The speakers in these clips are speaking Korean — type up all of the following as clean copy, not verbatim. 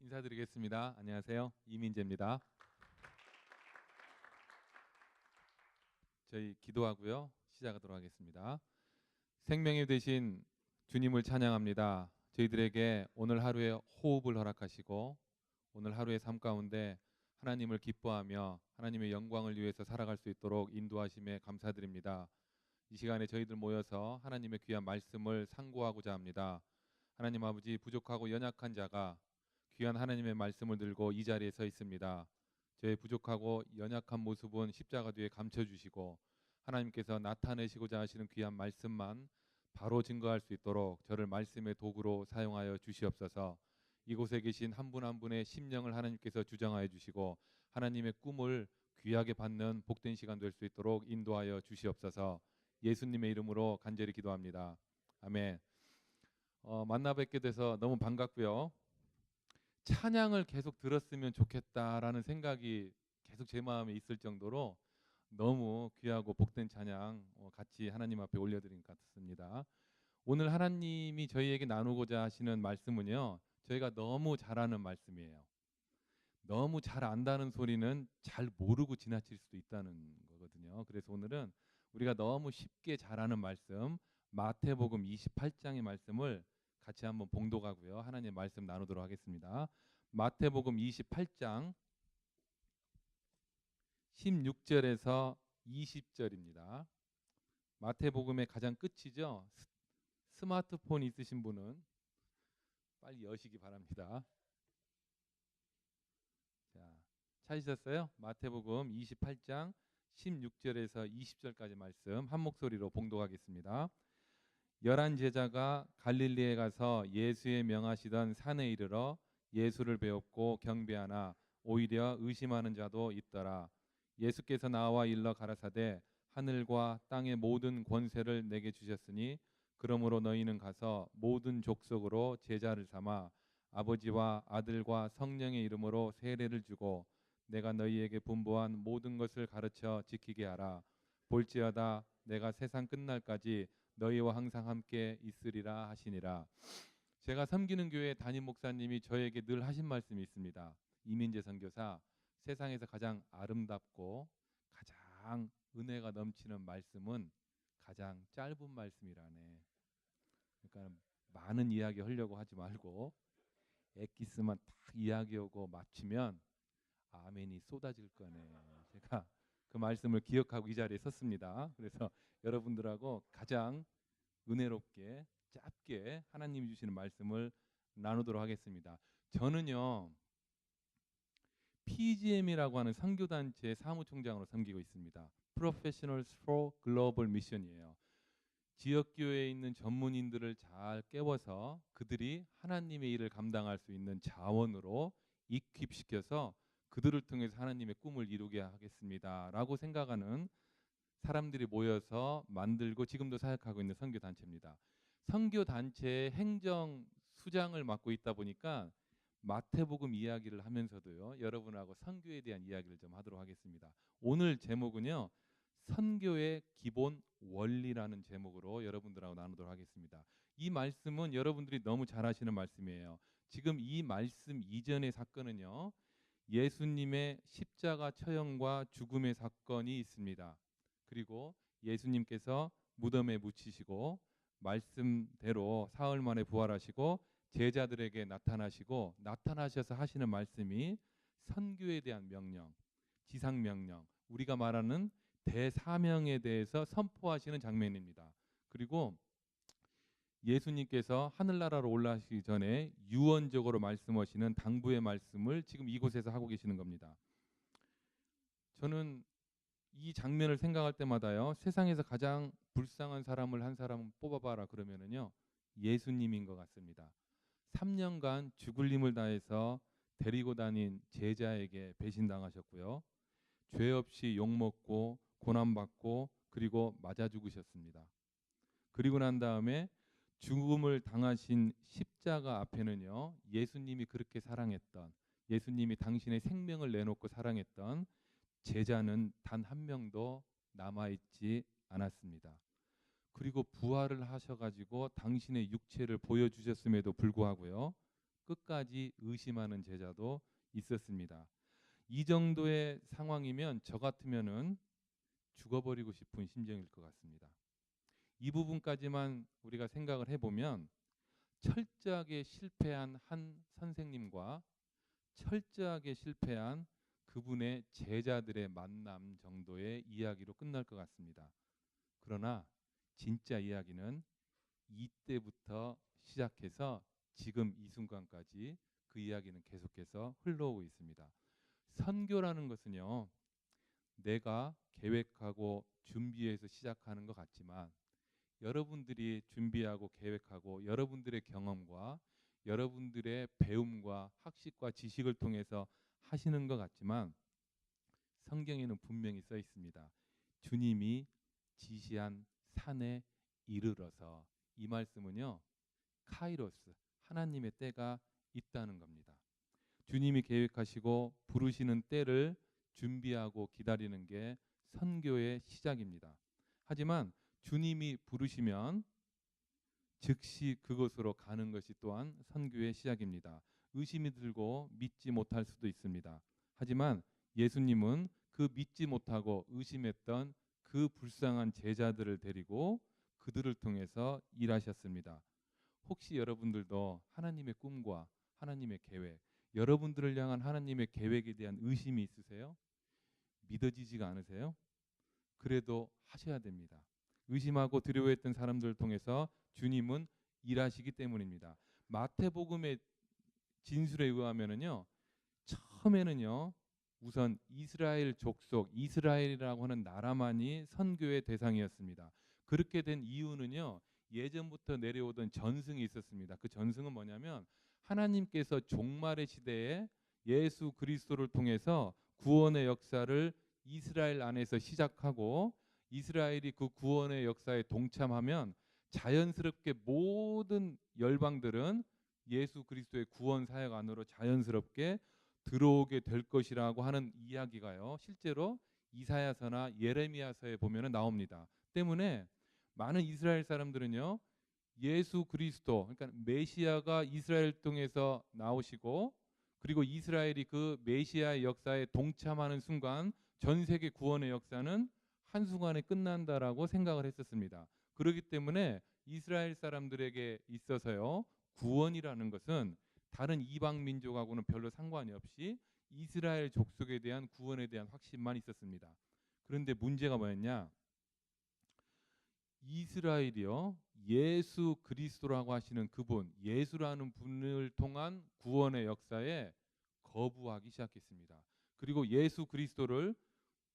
인사드리겠습니다. 안녕하세요. 이민재입니다. 저희 기도하고요. 시작하도록 하겠습니다. 생명이 되신 주님을 찬양합니다. 저희들에게 오늘 하루에 호흡을 허락하시고 오늘 하루의 삶 가운데 하나님을 기뻐하며 하나님의 영광을 위해서 살아갈 수 있도록 인도하심에 감사드립니다. 이 시간에 저희들 모여서 하나님의 귀한 말씀을 상고하고자 합니다. 하나님 아버지, 부족하고 연약한 자가 귀한 하나님의 말씀을 들고 이 자리에 서 있습니다. 저의 부족하고 연약한 모습은 십자가 뒤에 감춰주시고 하나님께서 나타내시고자 하시는 귀한 말씀만 바로 증거할 수 있도록 저를 말씀의 도구로 사용하여 주시옵소서. 이곳에 계신 한 분 한 분의 심령을 하나님께서 주장하여 주시고 하나님의 꿈을 귀하게 받는 복된 시간 될 수 있도록 인도하여 주시옵소서. 예수님의 이름으로 간절히 기도합니다. 아멘. 만나 뵙게 돼서 너무 반갑고요. 찬양을 계속 들었으면 좋겠다라는 생각이 계속 제 마음에 있을 정도로 너무 귀하고 복된 찬양 같이 하나님 앞에 올려드린 것 같습니다. 오늘 하나님이 저희에게 나누고자 하시는 말씀은요, 저희가 너무 잘 아는 말씀이에요. 너무 잘 안다는 소리는 잘 모르고 지나칠 수도 있다는 거거든요. 그래서 오늘은 우리가 너무 쉽게 잘 아는 말씀, 마태복음 28장의 말씀을 같이 한번 봉독하고요. 하나님의 말씀 나누도록 하겠습니다. 마태복음 28장 16절에서 20절입니다. 마태복음의 가장 끝이죠. 스마트폰 있으신 분은 빨리 여시기 바랍니다. 자, 찾으셨어요? 마태복음 28장 16절에서 20절까지 말씀 한 목소리로 봉독하겠습니다. 11 제자가 갈릴리에 가서 예수의 명하시던 산에 이르러 예수를 배웠고 경배하나 오히려 의심하는 자도 있더라. 예수께서 나와 일러 가라사대 하늘과 땅의 모든 권세를 내게 주셨으니 그러므로 너희는 가서 모든 족속으로 제자를 삼아 아버지와 아들과 성령의 이름으로 세례를 주고 내가 너희에게 분부한 모든 것을 가르쳐 지키게 하라. 볼지어다 내가 세상 끝날까지 너희와 항상 함께 있으리라 하시니라. 제가 섬기는 교회 담임 목사님이 저에게 늘 하신 말씀이 있습니다. 이민재 선교사, 세상에서 가장 아름답고 가장 은혜가 넘치는 말씀은 가장 짧은 말씀이라네. 그러니까 많은 이야기 하려고 하지 말고 엑기스만 딱 이야기하고 맞추면 아멘이 쏟아질 거네. 제가 그 말씀을 기억하고 이 자리에 섰습니다. 그래서 여러분들하고 가장 은혜롭게 짧게 하나님이 주시는 말씀을 나누도록 하겠습니다. 저는요, PGM이라고 하는 선교단체 사무총장으로 섬기고 있습니다. Professionals for Global Mission이에요. 지역교회에 있는 전문인들을 잘 깨워서 그들이 하나님의 일을 감당할 수 있는 자원으로 이퀄시켜서 그들을 통해서 하나님의 꿈을 이루게 하겠습니다 라고 생각하는 사람들이 모여서 만들고 지금도 사역하고 있는 선교단체입니다. 선교단체의 행정 수장을 맡고 있다 보니까 마태복음 이야기를 하면서도요, 여러분하고 선교에 대한 이야기를 좀 하도록 하겠습니다. 오늘 제목은요, 선교의 기본 원리라는 제목으로 여러분들하고 나누도록 하겠습니다. 이 말씀은 여러분들이 너무 잘 아시는 말씀이에요. 지금 이 말씀 이전의 사건은요, 예수님의 십자가 처형과 죽음의 사건이 있습니다. 그리고 예수님께서 무덤에 묻히시고 말씀대로 사흘 만에 부활하시고 제자들에게 나타나시고 나타나셔서 하시는 말씀이 선교에 대한 명령, 지상 명령, 우리가 말하는 대사명에 대해서 선포하시는 장면입니다. 그리고 예수님께서 하늘나라로 올라가시기 전에 유언적으로 말씀하시는 당부의 말씀을 지금 이곳에서 하고 계시는 겁니다. 저는 이 장면을 생각할 때마다요, 세상에서 가장 불쌍한 사람을 한 사람 뽑아봐라 그러면은요, 예수님인 것 같습니다. 3년간 죽을 힘을 다해서 데리고 다닌 제자에게 배신당하셨고요, 죄 없이 욕먹고 고난받고 그리고 맞아 죽으셨습니다. 그리고 난 다음에 죽음을 당하신 십자가 앞에는요, 예수님이 그렇게 사랑했던, 예수님이 당신의 생명을 내놓고 사랑했던 제자는 단 한 명도 남아있지 않았습니다. 그리고 부활을 하셔가지고 당신의 육체를 보여주셨음에도 불구하고요, 끝까지 의심하는 제자도 있었습니다. 이 정도의 상황이면 저 같으면은 죽어버리고 싶은 심정일 것 같습니다. 이 부분까지만 우리가 생각을 해보면 철저하게 실패한 한 선생님과 철저하게 실패한 그분의 제자들의 만남 정도의 이야기로 끝날 것 같습니다. 그러나 진짜 이야기는 이때부터 시작해서 지금 이 순간까지 그 이야기는 계속해서 흘러오고 있습니다. 선교라는 것은요, 내가 계획하고 준비해서 시작하는 것 같지만 여러분들이 준비하고 계획하고 여러분들의 경험과 여러분들의 배움과 학식과 지식을 통해서 하시는 것 같지만 성경에는 분명히 써 있습니다. 주님이 지시한 산에 이르러서, 이 말씀은요, 카이로스, 하나님의 때가 있다는 겁니다. 주님이 계획하시고 부르시는 때를 준비하고 기다리는 게 선교의 시작입니다. 하지만 주님이 부르시면 즉시 그곳으로 가는 것이 또한 선교의 시작입니다. 의심이 들고 믿지 못할 수도 있습니다. 하지만 예수님은 그 믿지 못하고 의심했던 그 불쌍한 제자들을 데리고 그들을 통해서 일하셨습니다. 혹시 여러분들도 하나님의 꿈과 하나님의 계획, 여러분들을 향한 하나님의 계획에 대한 의심이 있으세요? 믿어지지가 않으세요? 그래도 하셔야 됩니다. 의심하고 두려워했던 사람들을 통해서 주님은 일하시기 때문입니다. 마태복음의 진술에 의하면은요, 처음에는요, 우선 이스라엘 족속, 이스라엘이라고 하는 나라만이 선교의 대상이었습니다. 그렇게 된 이유는요, 예전부터 내려오던 전승이 있었습니다. 그 전승은 뭐냐면 하나님께서 종말의 시대에 예수 그리스도를 통해서 구원의 역사를 이스라엘 안에서 시작하고 이스라엘이 그 구원의 역사에 동참하면 자연스럽게 모든 열방들은 예수 그리스도의 구원 사역 안으로 자연스럽게 들어오게 될 것이라고 하는 이야기가요, 실제로 이사야서나 예레미야서에 보면 나옵니다. 때문에 많은 이스라엘 사람들은요, 예수 그리스도, 그러니까 메시아가 이스라엘 통해서 나오시고 그리고 이스라엘이 그 메시아의 역사에 동참하는 순간 전 세계 구원의 역사는 한순간에 끝난다라고 생각을 했었습니다. 그렇기 때문에 이스라엘 사람들에게 있어서요, 구원이라는 것은 다른 이방 민족하고는 별로 상관이 없이 이스라엘 족속에 대한 구원에 대한 확신만 있었습니다. 그런데 문제가 뭐였냐? 이스라엘이요, 예수 그리스도라고 하시는 그분, 예수라는 분을 통한 구원의 역사에 거부하기 시작했습니다. 그리고 예수 그리스도를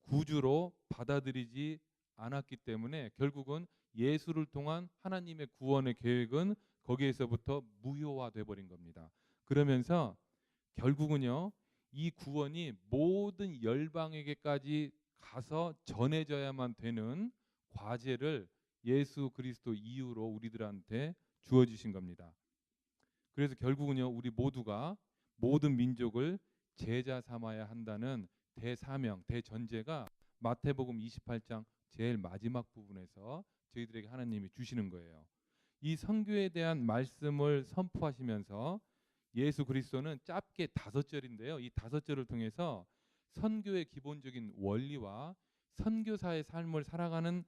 구주로 받아들이지 않았기 때문에 결국은 예수를 통한 하나님의 구원의 계획은 거기에서부터 무효화돼 버린 겁니다. 그러면서 결국은요, 이 구원이 모든 열방에게까지 가서 전해져야만 되는 과제를 예수 그리스도 이후로 우리들한테 주어주신 겁니다. 그래서 결국은요, 우리 모두가 모든 민족을 제자 삼아야 한다는 대사명, 대전제가 마태복음 28장 제일 마지막 부분에서 저희들에게 하나님이 주시는 거예요. 이 선교에 대한 말씀을 선포하시면서 예수 그리스도는 짧게 5절인데요. 이 5절을 통해서 선교의 기본적인 원리와 선교사의 삶을 살아가는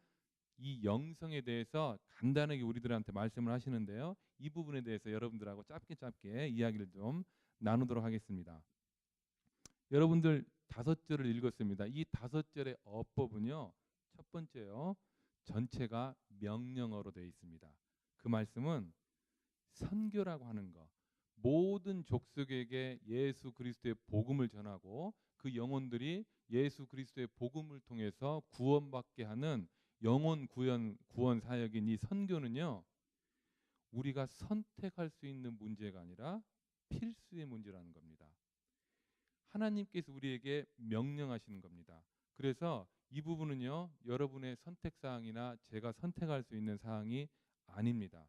이 영성에 대해서 간단하게 우리들한테 말씀을 하시는데요. 이 부분에 대해서 여러분들하고 짧게 이야기를 좀 나누도록 하겠습니다. 여러분들 5절을 읽었습니다. 이 5절의 어법은요, 첫 번째요, 전체가 명령어로 되어 있습니다. 그 말씀은 선교라고 하는 것, 모든 족속에게 예수 그리스도의 복음을 전하고 그 영혼들이 예수 그리스도의 복음을 통해서 구원받게 하는 영혼 구원 사역인 이 선교는요, 우리가 선택할 수 있는 문제가 아니라 필수의 문제라는 겁니다. 하나님께서 우리에게 명령하시는 겁니다. 그래서 이 부분은요, 여러분의 선택 사항이나 제가 선택할 수 있는 사항이 아닙니다.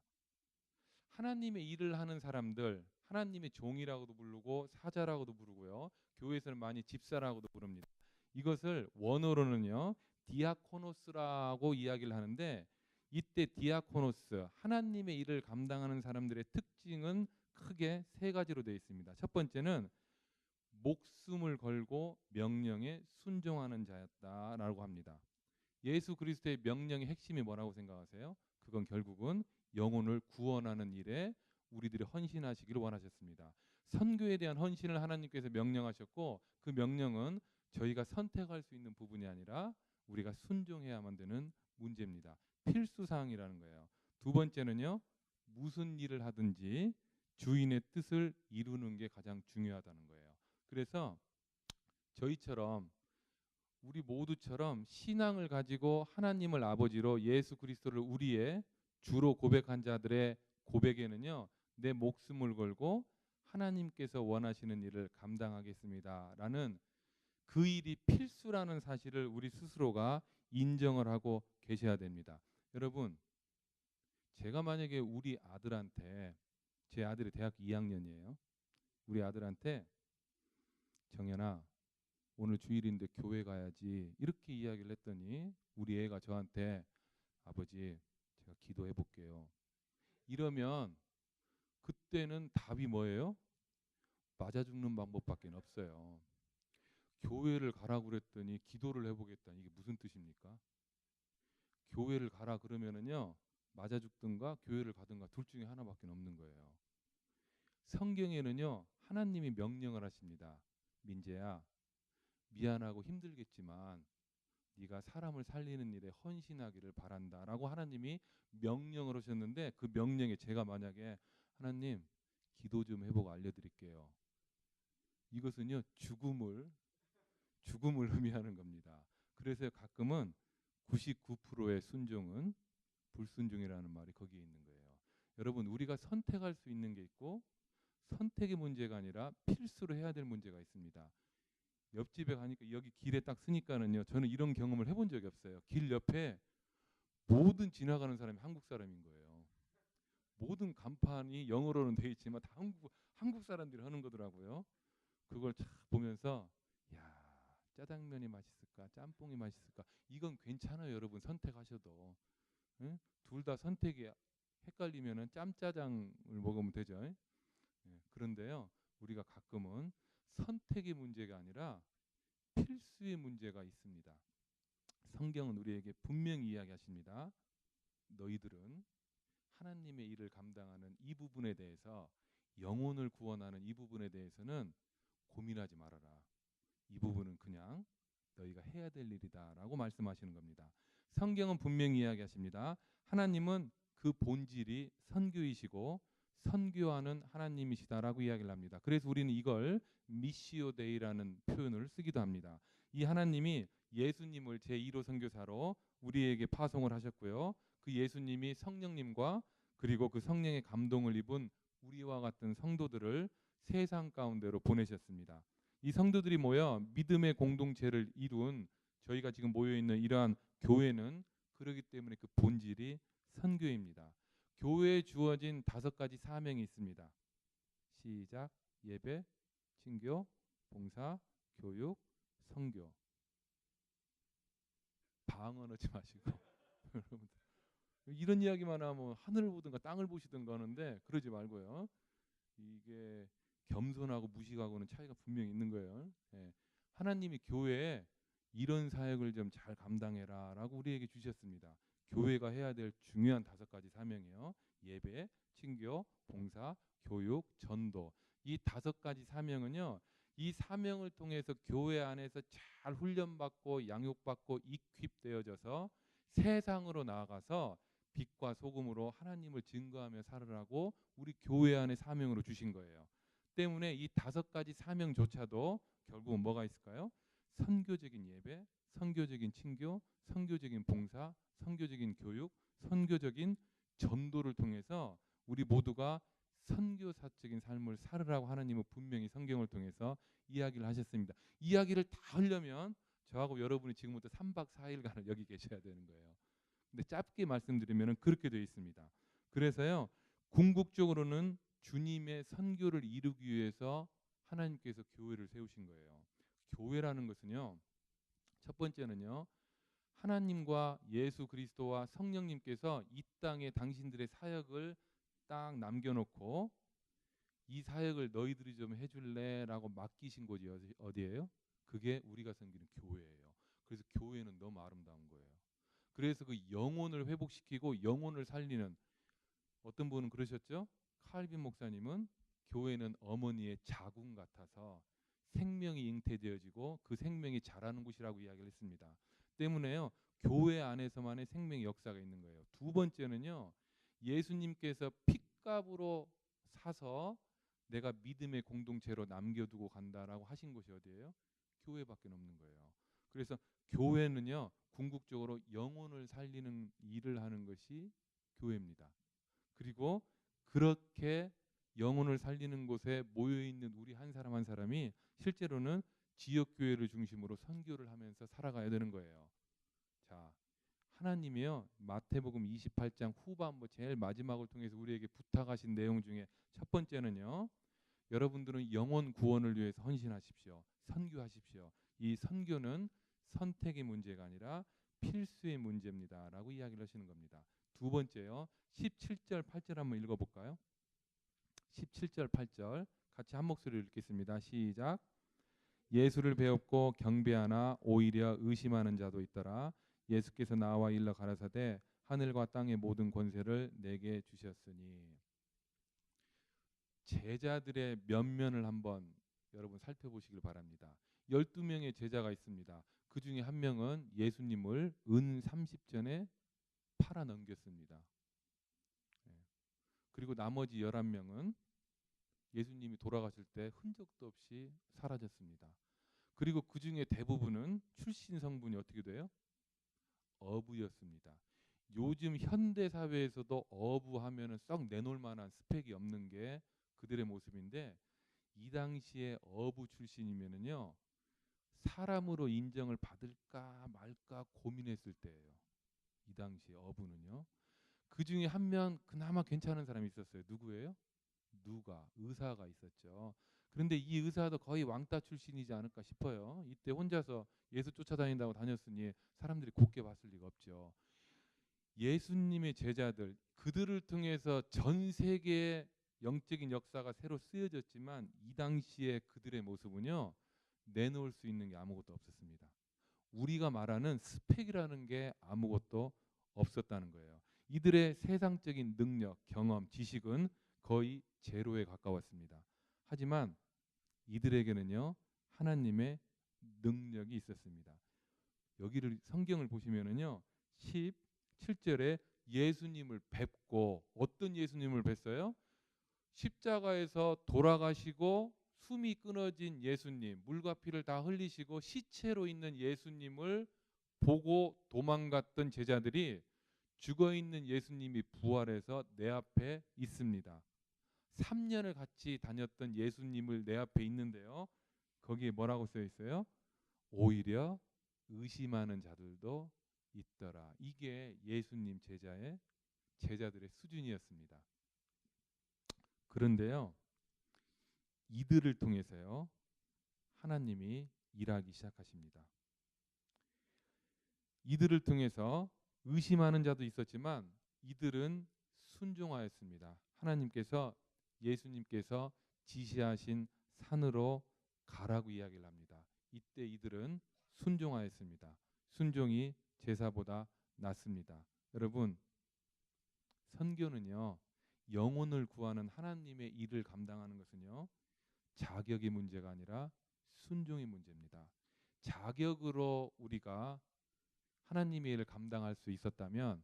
하나님의 일을 하는 사람들, 하나님의 종이라고도 부르고 사자라고도 부르고요, 교회에서는 많이 집사라고도 부릅니다. 이것을 원어로는요, 디아코노스라고 이야기를 하는데, 이때 디아코노스, 하나님의 일을 감당하는 사람들의 특징은 크게 세 가지로 되어 있습니다. 첫 번째는 목숨을 걸고 명령에 순종하는 자였다라고 합니다. 예수 그리스도의 명령의 핵심이 뭐라고 생각하세요? 그건 결국은 영혼을 구원하는 일에 우리들이 헌신하시기를 원하셨습니다. 선교에 대한 헌신을 하나님께서 명령하셨고, 그 명령은 저희가 선택할 수 있는 부분이 아니라 우리가 순종해야만 되는 문제입니다. 필수 사항이라는 거예요. 두 번째는요, 무슨 일을 하든지 주인의 뜻을 이루는 게 가장 중요하다는 거예요. 그래서 저희처럼, 우리 모두처럼 신앙을 가지고 하나님을 아버지로 예수 그리스도를 우리의 주로 고백한 자들의 고백에는요, 내 목숨을 걸고 하나님께서 원하시는 일을 감당하겠습니다라는 그 일이 필수라는 사실을 우리 스스로가 인정을 하고 계셔야 됩니다. 여러분, 제가 만약에 우리 아들한테, 제 아들이 대학교 2학년이에요. 우리 아들한테 정연아, 오늘 주일인데 교회 가야지, 이렇게 이야기를 했더니 우리 애가 저한테 아버지, 제가 기도해 볼게요, 이러면 그때는 답이 뭐예요? 맞아 죽는 방법밖에 없어요. 교회를 가라고 그랬더니 기도를 해보겠다, 이게 무슨 뜻입니까? 교회를 가라 그러면은요, 맞아 죽든가 교회를 가든가 둘 중에 하나밖에 없는 거예요. 성경에는요, 하나님이 명령을 하십니다. 민재야, 미안하고 힘들겠지만 네가 사람을 살리는 일에 헌신하기를 바란다라고 하나님이 명령을 하셨는데, 그 명령에 제가 만약에 하나님 기도 좀 해보고 알려드릴게요, 이것은요 죽음을 의미하는 겁니다. 그래서 가끔은 99%의 순종은 불순종이라는 말이 거기에 있는 거예요. 여러분, 우리가 선택할 수 있는 게 있고, 선택의 문제가 아니라 필수로 해야 될 문제가 있습니다. 옆집에 가니까, 여기 길에 딱 쓰니까는요, 저는 이런 경험을 해본 적이 없어요. 길 옆에 모든 지나가는 사람이 한국 사람인 거예요. 모든 간판이 영어로는 돼 있지만 다 한국 사람들이 하는 거더라고요. 그걸 쫙 보면서, 야, 짜장면이 맛있을까, 짬뽕이 맛있을까, 이건 괜찮아요. 여러분, 선택하셔도. 응? 둘 다 선택이 헷갈리면은 짬짜장을 먹으면 되죠. 그런데요, 우리가 가끔은 선택의 문제가 아니라 필수의 문제가 있습니다. 성경은 우리에게 분명히 이야기하십니다. 너희들은 하나님의 일을 감당하는 이 부분에 대해서, 영혼을 구원하는 이 부분에 대해서는 고민하지 말아라. 이 부분은 그냥 너희가 해야 될 일이다라고 말씀하시는 겁니다. 성경은 분명히 이야기하십니다. 하나님은 그 본질이 선교이시고 선교하는 하나님이시다라고 이야기를 합니다. 그래서 우리는 이걸 미시오 데이라는 표현을 쓰기도 합니다. 이 하나님이 예수님을 제1호 선교사로 우리에게 파송을 하셨고요. 그 예수님이 성령님과 그리고 그 성령의 감동을 입은 우리와 같은 성도들을 세상 가운데로 보내셨습니다. 이 성도들이 모여 믿음의 공동체를 이룬 저희가 지금 모여 있는 이러한 교회는, 그러기 때문에 그 본질이 선교입니다. 교회에 주어진 5가지 사명이 있습니다. 시작. 예배, 친교, 봉사, 교육, 선교. 방언하지 마시고 여러분들, 이런 이야기만 하면 하늘을 보든가 땅을 보시든가 하는데, 그러지 말고요. 이게 겸손하고 무식하고는 차이가 분명히 있는 거예요. 하나님이 교회에 이런 사역을 좀 잘 감당해라라고 우리에게 주셨습니다. 교회가 해야 될 중요한 5가지 사명이에요. 예배, 친교, 봉사, 교육, 전도. 이 5가지 사명은요, 이 사명을 통해서 교회 안에서 잘 훈련받고 양육받고 이퀄되어져서 세상으로 나아가서 빛과 소금으로 하나님을 증거하며 살으라고 우리 교회 안에 사명으로 주신 거예요. 때문에 이 5가지 사명조차도 결국은 뭐가 있을까요? 선교적인 예배, 선교적인 친교, 선교적인 봉사, 선교적인 교육, 선교적인 전도를 통해서 우리 모두가 선교사적인 삶을 살으라고 하나님은 분명히 성경을 통해서 이야기를 하셨습니다. 이야기를 다 하려면 저하고 여러분이 지금부터 3박 4일간을 여기 계셔야 되는 거예요. 근데 짧게 말씀드리면 그렇게 되어 있습니다. 그래서요, 궁극적으로는 주님의 선교를 이루기 위해서 하나님께서 교회를 세우신 거예요. 교회라는 것은요, 첫 번째는요, 하나님과 예수 그리스도와 성령님께서 이 땅에 당신들의 사역을 딱 남겨놓고 이 사역을 너희들이 좀 해줄래라고 맡기신 곳이 어디예요? 그게 우리가 섬기는 교회예요. 그래서 교회는 너무 아름다운 거예요. 그래서 그 영혼을 회복시키고 영혼을 살리는, 어떤 분은 그러셨죠? 칼빈 목사님은 교회는 어머니의 자궁 같아서 생명이 잉태되어지고 그 생명이 자라는 곳이라고 이야기를 했습니다. 때문에요, 교회 안에서만의 생명의 역사가 있는 거예요. 두 번째는요, 예수님께서 핏값으로 사서 내가 믿음의 공동체로 남겨두고 간다라고 하신 곳이 어디예요? 교회밖에 없는 거예요. 그래서 교회는요, 궁극적으로 영혼을 살리는 일을 하는 것이 교회입니다. 그리고 그렇게 영혼을 살리는 곳에 모여 있는 우리 한 사람 한 사람이 실제로는 지역 교회를 중심으로 선교를 하면서 살아가야 되는 거예요. 자, 하나님이요, 마태복음 28장 후반부 제일 마지막을 통해서 우리에게 부탁하신 내용 중에 첫 번째는요, 여러분들은 영혼 구원을 위해서 헌신하십시오. 선교하십시오. 이 선교는 선택의 문제가 아니라 필수의 문제입니다라고 이야기를 하시는 겁니다. 두 번째요, 17절 8절 한번 읽어볼까요? 17절 8절 같이 한 목소리로 읽겠습니다. 시작. 예수를 배웠고 경배하나 오히려 의심하는 자도 있더라. 예수께서 나와 일러 가라사대 하늘과 땅의 모든 권세를 내게 주셨으니. 제자들의 면면을 한번 여러분 살펴보시길 바랍니다. 12명의 제자가 있습니다. 그 중에 한 명은 예수님을 은 30전에 팔아 넘겼습니다. 그리고 나머지 11명은 예수님이 돌아가실 때 흔적도 없이 사라졌습니다. 그리고 그 중에 대부분은 출신 성분이 어떻게 돼요? 어부였습니다. 요즘 현대 사회에서도 어부하면은 썩 내놓을 만한 스펙이 없는 게 그들의 모습인데, 이 당시에 어부 출신이면은요, 사람으로 인정을 받을까 말까 고민했을 때예요. 이 당시 어부는요. 그 중에 한 명 그나마 괜찮은 사람이 있었어요. 누구예요? 누가? 의사가 있었죠. 그런데 이 의사도 거의 왕따 출신이지 않을까 싶어요. 이때 혼자서 예수 쫓아다닌다고 다녔으니 사람들이 곱게 봤을 리가 없죠. 예수님의 제자들, 그들을 통해서 전 세계의 영적인 역사가 새로 쓰여졌지만 이 당시에 그들의 모습은요, 내놓을 수 있는 게 아무것도 없었습니다. 우리가 말하는 스펙이라는 게 아무것도 없었다는 거예요. 이들의 세상적인 능력, 경험, 지식은 거의 제로에 가까웠습니다. 하지만 이들에게는요, 하나님의 능력이 있었습니다. 여기를 성경을 보시면은요, 17절에 예수님을 뵙고, 어떤 예수님을 뵀어요? 십자가에서 돌아가시고 숨이 끊어진 예수님, 물과 피를 다 흘리시고 시체로 있는 예수님을 보고 도망갔던 제자들이 죽어 있는 예수님이 부활해서 내 앞에 있습니다. 3년을 같이 다녔던 예수님을 내 앞에 있는데요, 거기에 뭐라고 써 있어요? 오히려 의심하는 자들도 있더라. 이게 예수님 제자들의 수준이었습니다. 그런데요, 이들을 통해서요, 하나님이 일하기 시작하십니다. 이들을 통해서 의심하는 자도 있었지만 이들은 순종하였습니다. 하나님께서, 예수님께서 지시하신 산으로 가라고 이야기를 합니다. 이때 이들은 순종하였습니다. 순종이 제사보다 낫습니다. 여러분, 선교는요, 영혼을 구하는 하나님의 일을 감당하는 것은요, 자격의 문제가 아니라 순종의 문제입니다. 자격으로 우리가 하나님의 일을 감당할 수 있었다면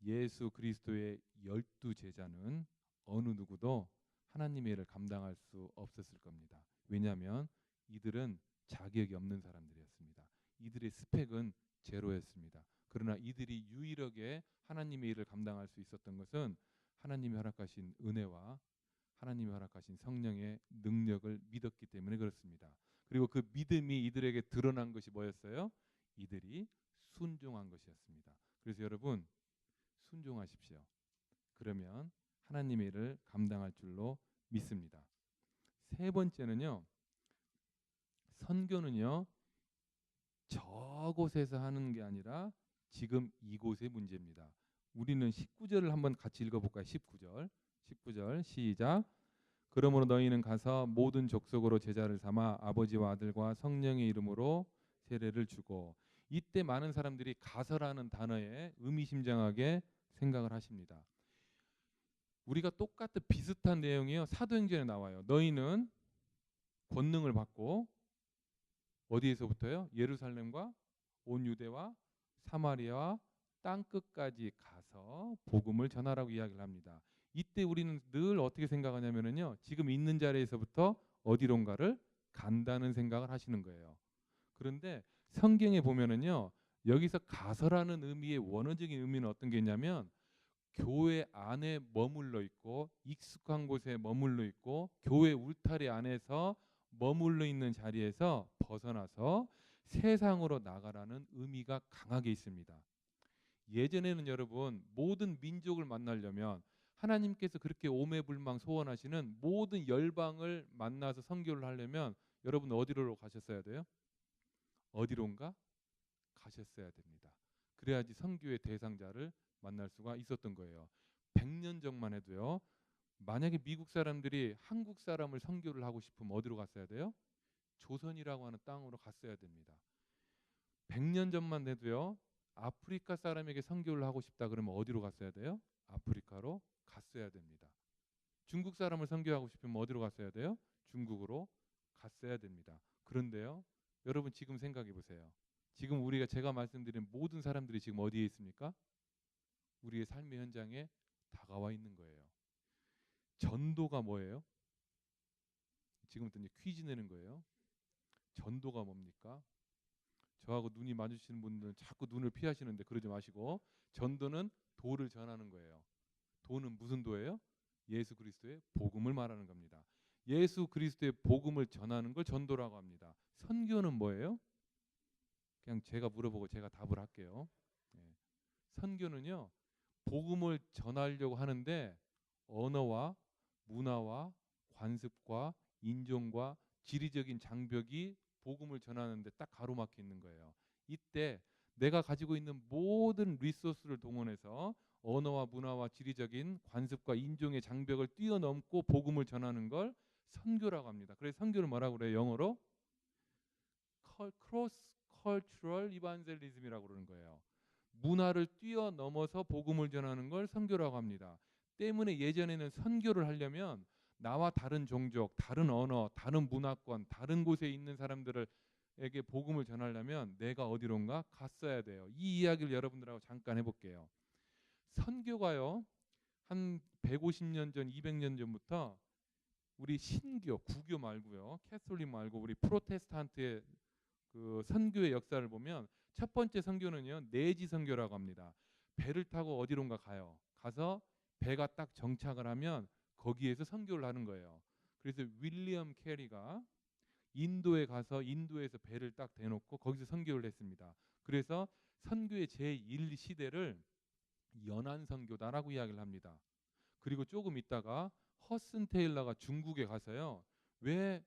예수 그리스도의 12 제자는 어느 누구도 하나님의 일을 감당할 수 없었을 겁니다. 왜냐하면 이들은 자격이 없는 사람들이었습니다. 이들의 스펙은 제로였습니다. 그러나 이들이 유일하게 하나님의 일을 감당할 수 있었던 것은 하나님이 허락하신 은혜와 하나님이 허락하신 성령의 능력을 믿었기 때문에 그렇습니다. 그리고 그 믿음이 이들에게 드러난 것이 뭐였어요? 이들이 순종한 것이었습니다. 그래서 여러분, 순종하십시오. 그러면 하나님의 일을 감당할 줄로 믿습니다. 세 번째는요, 선교는요, 저곳에서 하는 게 아니라 지금 이곳의 문제입니다. 우리는 19절을 한번 같이 읽어볼까요? 19절 시작. 그러므로 너희는 가서 모든 족속으로 제자를 삼아 아버지와 아들과 성령의 이름으로 세례를 주고. 이때 많은 사람들이 가서라는 단어에 의미심장하게 생각을 하십니다. 우리가 똑같은 비슷한 내용이요 사도행전에 나와요. 너희는 권능을 받고 어디에서부터요? 예루살렘과 온 유대와 사마리아와 땅 끝까지 가서 복음을 전하라고 이야기를 합니다. 이때 우리는 늘 어떻게 생각하냐면요, 지금 있는 자리에서부터 어디론가를 간다는 생각을 하시는 거예요. 그런데 성경에 보면은요, 여기서 가서라는 의미의 원어적인 의미는 어떤 게 있냐면 교회 안에 머물러 있고 익숙한 곳에 머물러 있고 교회 울타리 안에서 머물러 있는 자리에서 벗어나서 세상으로 나가라는 의미가 강하게 있습니다. 예전에는 여러분 모든 민족을 만나려면 하나님께서 그렇게 오매불망 소원하시는 모든 열방을 만나서 선교를 하려면 여러분 어디로 가셨어야 돼요? 어디론가 가셨어야 됩니다. 그래야지 선교의 대상자를 만날 수가 있었던 거예요. 100년 전만 해도요. 만약에 미국 사람들이 한국 사람을 선교를 하고 싶으면 어디로 갔어야 돼요? 조선이라고 하는 땅으로 갔어야 됩니다. 100년 전만 해도요. 아프리카 사람에게 선교를 하고 싶다 그러면 어디로 갔어야 돼요? 아프리카로 갔어야 됩니다. 중국 사람을 선교하고 싶으면 어디로 갔어야 돼요? 중국으로 갔어야 됩니다. 그런데요. 여러분 지금 생각해 보세요. 지금 우리가 제가 말씀드린 모든 사람들이 지금 어디에 있습니까? 우리의 삶의 현장에 다가와 있는 거예요. 전도가 뭐예요? 지금부터 이제 퀴즈 내는 거예요. 전도가 뭡니까? 저하고 눈이 마주치는 분들은 자꾸 눈을 피하시는데 그러지 마시고, 전도는 도를 전하는 거예요. 도는 무슨 도예요? 예수 그리스도의 복음을 말하는 겁니다. 예수 그리스도의 복음을 전하는 걸 전도라고 합니다. 선교는 뭐예요? 그냥 제가 물어보고 제가 답을 할게요. 네. 선교는요, 복음을 전하려고 하는데 언어와 문화와 관습과 인종과 지리적인 장벽이 복음을 전하는데 딱 가로막혀 있는 거예요. 이때 내가 가지고 있는 모든 리소스를 동원해서 언어와 문화와 지리적인 관습과 인종의 장벽을 뛰어넘고 복음을 전하는 걸 선교라고 합니다. 그래서 선교를 뭐라고 그래요? 영어로 크로스 컬처럴 이반젤리즘이라고 그러는 거예요. 문화를 뛰어넘어서 복음을 전하는 걸 선교라고 합니다. 때문에 예전에는 선교를 하려면 나와 다른 종족, 다른 언어, 다른 문화권, 다른 곳에 있는 사람들에게 복음을 전하려면 내가 어디론가 갔어야 돼요. 이 이야기를 여러분들하고 잠깐 해볼게요. 선교가요, 한 150년 전, 200년 전부터 우리 신교, 구교 말고요, 캐톨릭 말고 우리 프로테스탄트의 그 선교의 역사를 보면 첫 번째 선교는요 내지 선교라고 합니다. 배를 타고 어디론가 가요. 가서 배가 딱 정착을 하면 거기에서 선교를 하는 거예요. 그래서 윌리엄 캐리가 인도에 가서 인도에서 배를 딱 대놓고 거기서 선교를 했습니다. 그래서 선교의 제1시대를 연안 선교다라고 이야기를 합니다. 그리고 조금 있다가 허슨 테일러가 중국에 가서요. 왜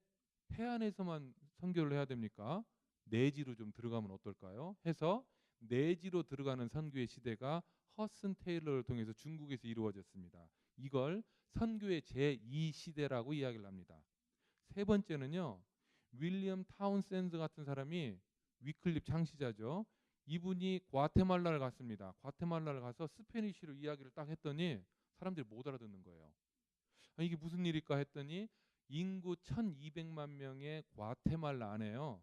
해안에서만 선교를 해야 됩니까? 내지로 좀 들어가면 어떨까요? 해서 내지로 들어가는 선교의 시대가 허슨 테일러를 통해서 중국에서 이루어졌습니다. 이걸 선교의 제2시대라고 이야기를 합니다. 세 번째는요. 윌리엄 타운센드 같은 사람이 위클립 창시자죠. 이분이 과테말라를 갔습니다. 과테말라를 가서 스페니쉬로 이야기를 딱 했더니 사람들이 못 알아듣는 거예요. 이게 무슨 일일까 했더니 인구 1200만 명의 과테말라 안에요.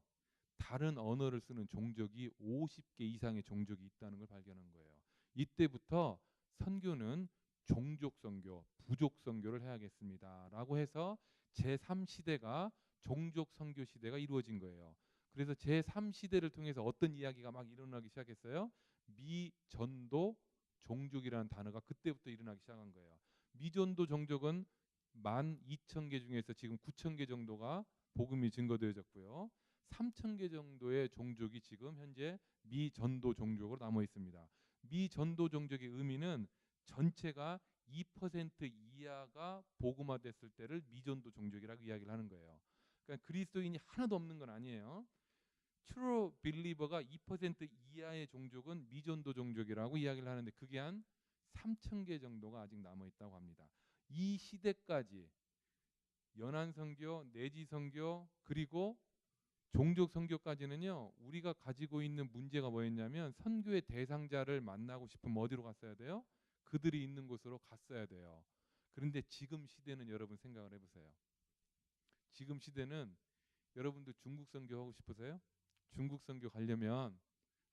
다른 언어를 쓰는 종족이 50개 이상의 종족이 있다는 걸 발견한 거예요. 이때부터 선교는 종족 선교, 부족 선교를 해야겠습니다라고 해서 제3시대가 종족 선교 시대가 이루어진 거예요. 그래서 제3시대를 통해서 어떤 이야기가 막 일어나기 시작했어요? 미전도 종족이라는 단어가 그때부터 일어나기 시작한 거예요. 미전도 종족은 12,000개 중에서 지금 9,000개 정도가 복음이 증거되어졌고요. 3,000개 정도의 종족이 지금 현재 미전도 종족으로 남아 있습니다. 미전도 종족의 의미는 전체가 2% 이하가 복음화됐을 때를 미전도 종족이라고 이야기를 하는 거예요. 그러니까 그리스도인이 하나도 없는 건 아니에요. True Believer가 2% 이하의 종족은 미전도 종족이라고 이야기를 하는데 그게 한 3,000개 정도가 아직 남아 있다고 합니다. 이 시대까지 연안 선교, 내지 선교, 그리고 종족 선교까지는요. 우리가 가지고 있는 문제가 뭐였냐면 선교의 대상자를 만나고 싶으면 어디로 갔어야 돼요? 그들이 있는 곳으로 갔어야 돼요. 그런데 지금 시대는 여러분 생각을 해보세요. 지금 시대는 여러분들 중국 선교 하고 싶으세요? 중국 선교 가려면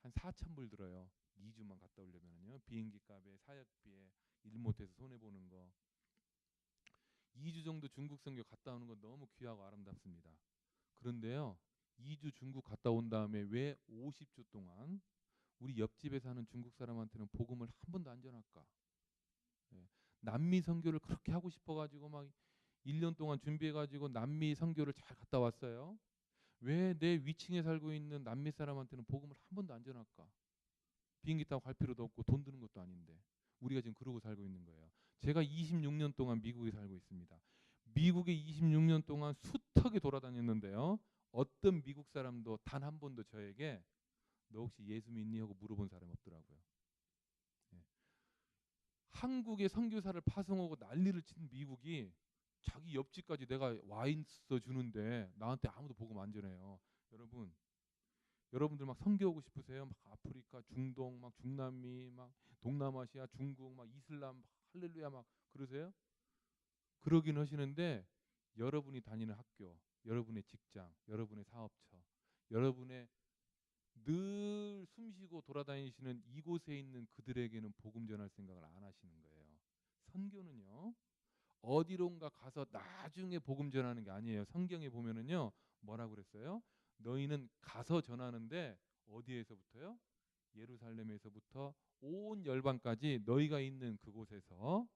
한 4,000불 들어요. 2주만 갔다 오려면요. 비행기 값에 사역비에 일 못해서 손해 보는 거. 2주 정도 중국 선교 갔다 오는 건 너무 귀하고 아름답습니다. 그런데요. 2주 중국 갔다 온 다음에 왜 50주 동안 우리 옆집에 사는 중국 사람한테는 복음을 한 번도 안 전할까? 예. 남미 선교를 그렇게 하고 싶어가지고 막 1년 동안 준비해가지고 남미 선교를 잘 갔다 왔어요. 왜 내 위층에 살고 있는 남미 사람한테는 복음을 한 번도 안 전할까? 비행기 타고 갈 필요도 없고 돈 드는 것도 아닌데 우리가 지금 그러고 살고 있는 거예요. 제가 26년 동안 미국에 살고 있습니다. 미국에 26년 동안 숱하게 돌아다녔는데요. 어떤 미국 사람도 단 한 번도 저에게 너 혹시 예수 믿니? 하고 물어본 사람이 없더라고요. 예. 한국의 선교사를 파송하고 난리를 친 미국이 자기 옆집까지 내가 와 있어 주는데 나한테 아무도 복음 안 전해요. 여러분, 여러분들 막 선교하고 싶으세요? 막 아프리카, 중동, 막 중남미, 막 동남아시아, 중국, 막 이슬람, 막 할렐루야 막 그러세요? 그러긴 하시는데 여러분이 다니는 학교, 여러분의 직장, 여러분의 사업처, 여러분의 늘 숨쉬고 돌아다니시는 이곳에 있는 그들에게는 복음 전할 생각을 안 하시는 거예요. 선교는요. 어디론가 가서 나중에 복음 전하는 게 아니에요. 성경에 보면은요. 뭐라고 그랬어요? 너희는 가서 전하는데 어디에서부터요? 예루살렘에서부터 온 열방까지 너희가 있는 그곳에서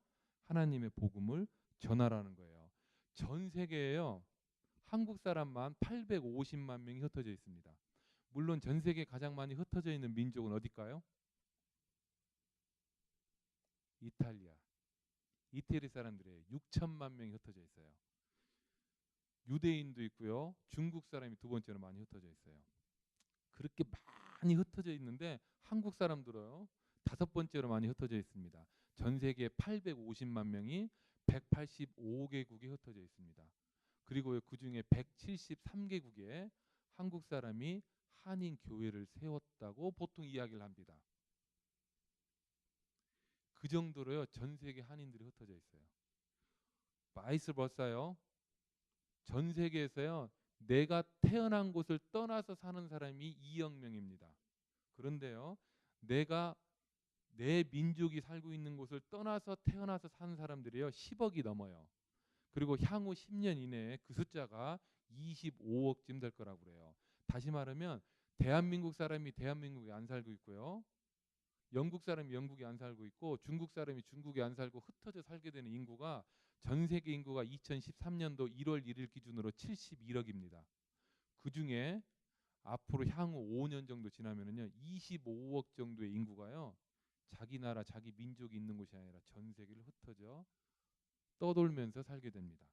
하나님의 복음을 전하라는 거예요. 전 세계에요. 한국 사람만 850만 명이 흩어져 있습니다. 물론 전 세계 가장 많이 흩어져 있는 민족은 어딜까요? 이탈리아. 이태리 사람들이에요. 6천만 명이 흩어져 있어요. 유대인도 있고요. 중국 사람이 두 번째로 많이 흩어져 있어요. 그렇게 많이 흩어져 있는데 한국 사람들은 다섯 번째로 많이 흩어져 있습니다. 전 세계 850만 명이 185개국에 흩어져 있습니다. 그리고 그 중에 173개국에 한국 사람이 한인 교회를 세웠다고 보통 이야기를 합니다. 그 정도로요. 전 세계 한인들이 흩어져 있어요. 바이스 버사요. 전 세계에서요. 내가 태어난 곳을 떠나서 사는 사람이 2억 명입니다. 그런데요. 내가 내 민족이 살고 있는 곳을 떠나서 태어나서 사는 사람들이요. 10억이 넘어요. 그리고 향후 10년 이내에 그 숫자가 25억쯤 될 거라고 그래요. 다시 말하면 대한민국 사람이 대한민국에 안 살고 있고요. 영국 사람이 영국에 안 살고 있고 중국 사람이 중국에 안 살고 흩어져 살게 되는 인구가 전 세계 인구가 2013년도 1월 1일 기준으로 71억입니다. 그중에 앞으로 향후 5년 정도 지나면은요 25억 정도의 인구가요 자기 나라 자기 민족이 있는 곳이 아니라 전 세계를 흩어져 떠돌면서 살게 됩니다.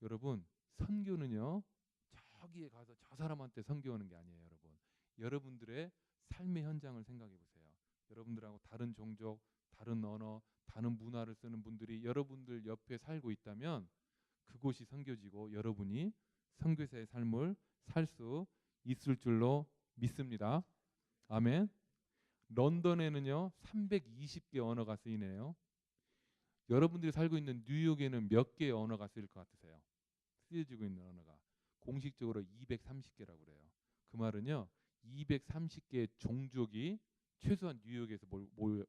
여러분 선교는요 저기에 가서 저 사람한테 선교하는 게 아니에요. 여러분 여러분들의 삶의 현장을 생각해 보세요. 여러분들하고 다른 종족, 다른 언어, 다른 문화를 쓰는 분들이 여러분들 옆에 살고 있다면 그곳이 선교지고 여러분이 선교사의 삶을 살 수 있을 줄로 믿습니다. 아멘. 런던에는요 320개 언어가 쓰이네요. 여러분들이 살고 있는 뉴욕에는 몇 개의 언어가 쓰일 것 같으세요? 쓰여지고 있는 언어가 공식적으로 230개라고 그래요. 그 말은요 230개의 종족이 최소한 뉴욕에서